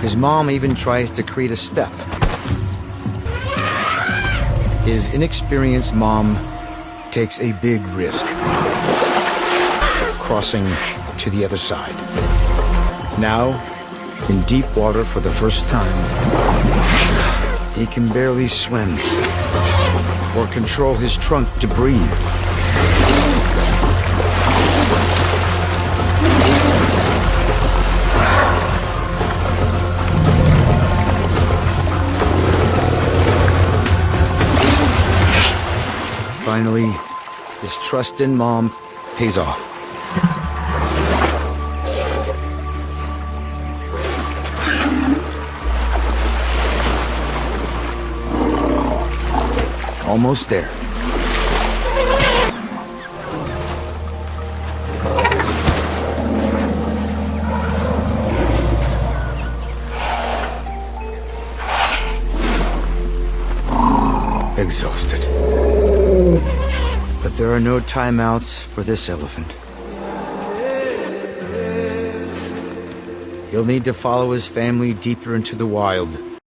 His mom even tries to create a step. His inexperienced mom takes a big risk, crossing to the other side. Now, in deep water for the first time, he can barely swim or control his trunk to breathe. Finally, his trust in Mom pays off. Almost there. Exhausted. But there are no timeouts for this elephant. He'll need to follow his family deeper into the wild